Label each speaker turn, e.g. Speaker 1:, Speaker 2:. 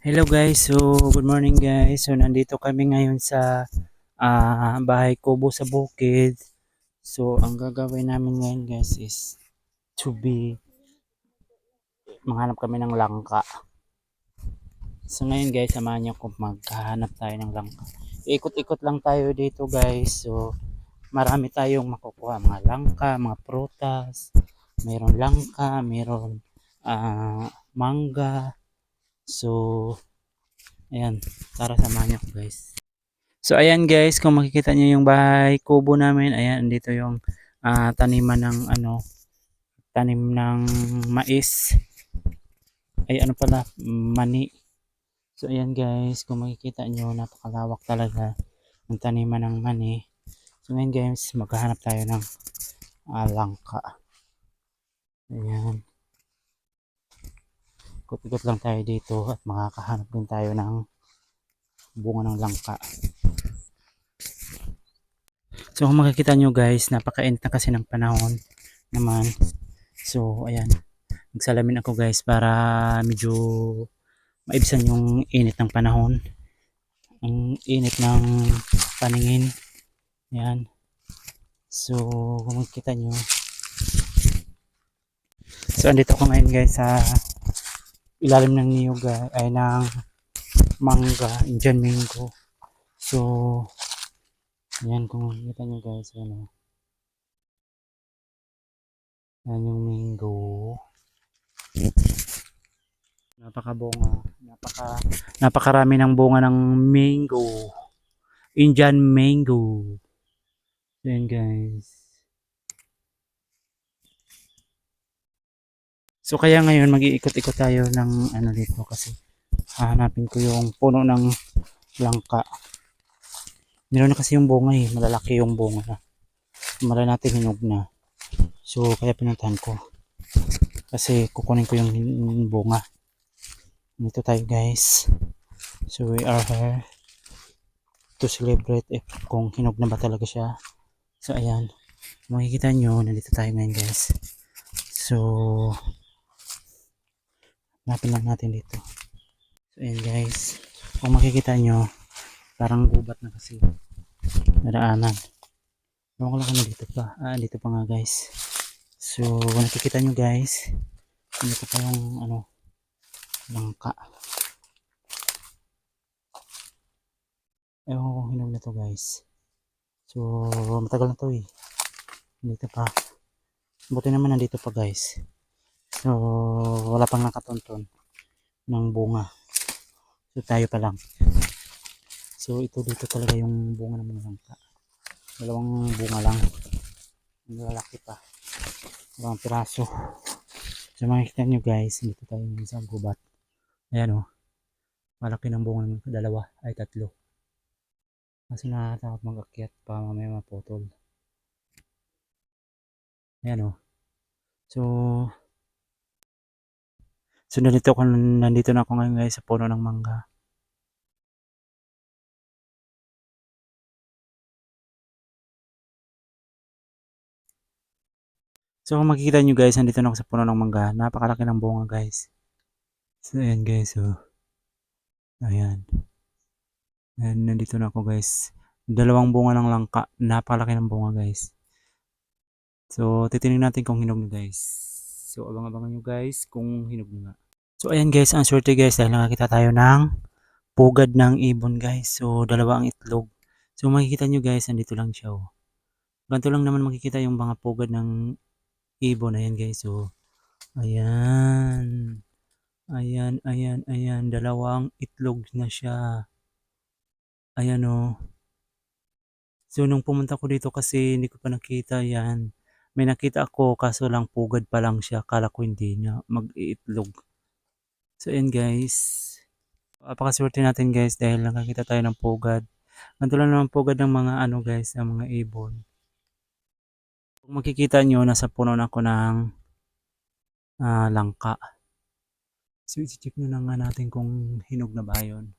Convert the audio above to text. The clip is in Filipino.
Speaker 1: Hello guys, so good morning guys. So nandito kami ngayon sa bahay kubo sa bukid. So ang gagawin namin ngayon guys is to be manghanap kami ng langka. So ngayon guys, samahan niyo kung maghahanap tayo ng langka. Ikot-ikot lang tayo dito guys. So marami tayong makukuha, mga langka, mga prutas. Meron langka, meron mangga. So ayan, tara samahan niyo ko guys. So ayan guys, kung makikita niyo yung bahay kubo namin, ayan dito yung taniman ng tanim ng mais. Ay ano pala, mani. So ayan guys, kung makikita niyo napakalawak talaga ng taniman ng mani. So ngayon guys, maghahanap tayo ng langka. Ayan. Ikot-ikot lang tayo dito at makakahanap din tayo ng bunga ng langka. So kung makikita nyo guys, napakainit na kasi ng panahon naman. So ayan, nagsalamin ako guys para medyo maibsan yung init ng panahon. Ang init ng paningin. Ayan. So kung makikita nyo. So andito ko ngayon guys sa ilalim ng niyog ay ng mangga, Indian mango. So ayan, kung makikita nyo guys, ano. Ayan yung mango. Napakabunga, napakarami ng bunga ng mango. Indian mango. Ayan guys. So kaya ngayon mag-iikot-ikot tayo ng ano dito kasi hahanapin ko yung puno ng langka. Meron na kasi yung bunga eh, malalaki yung bunga na. Mara natin hinog na. So kaya pinuntahan ko. Kasi kukunin ko yung bunga. Dito tayo guys. So we are here to celebrate if kung hinog na ba talaga siya. So ayan, makikita nyo nandito tayo ngayon guys. So hanapin lang natin dito. So ayan guys, kung makikita nyo parang gubat na kasi naraanan. Ewan ko lang kung dito pa. Dito pa nga guys. So kung nakikita nyo guys, dito pa yung ano, langka. Ewan ko kung hinog na to guys. So matagal na to eh. Dito pa. Buti naman nandito pa guys. So wala pang nakatonton ng bunga. So tayo pa lang. So ito dito talaga yung bunga ng mga langka. Dalawang bunga lang. Lalaki pa. Dalawang piraso. So makikita nyo guys, dito tayo sa gubat. Ayan o. Malaki ng bunga ng dalawa ay tatlo. Kasi nakatakot mag-akyat pa mamaya maputol. Ayan o. So nandito na ako ngayon guys sa puno ng mangga. So kung makikita nyo guys, nandito na ako sa puno ng mangga. Napakalaki ng bunga guys. So ayan guys, so ayan. And nandito na ako guys. Dalawang bunga ng langka. Napakalaki ng bunga guys. So titingnan natin kung hinog na guys. So abang-abangan nyo guys kung hinog na nga. So ayan guys, ang swerte guys dahil nakakita tayo ng pugad ng ibon guys. So dalawa ang itlog. So makikita nyo guys, nandito lang siya oh. Ganito lang naman makikita yung mga pugad ng ibon. Ayan guys, so ayan. Ayan. Dalawang itlog na siya. Ayan oh. So nung pumunta ko dito kasi hindi ko pa nakita yan. May nakita ako kaso lang pugad pa lang siya. Kala ko hindi na mag-iitlog. So ayan guys. Napakaswerte natin guys dahil nakakita tayo ng pugad. Ganito lang naman pugad ng mga ano guys, ng mga ibon. Kung makikita nyo, nasa puno na ako ng langka. So i-check na nga natin kung hinog na ba yun.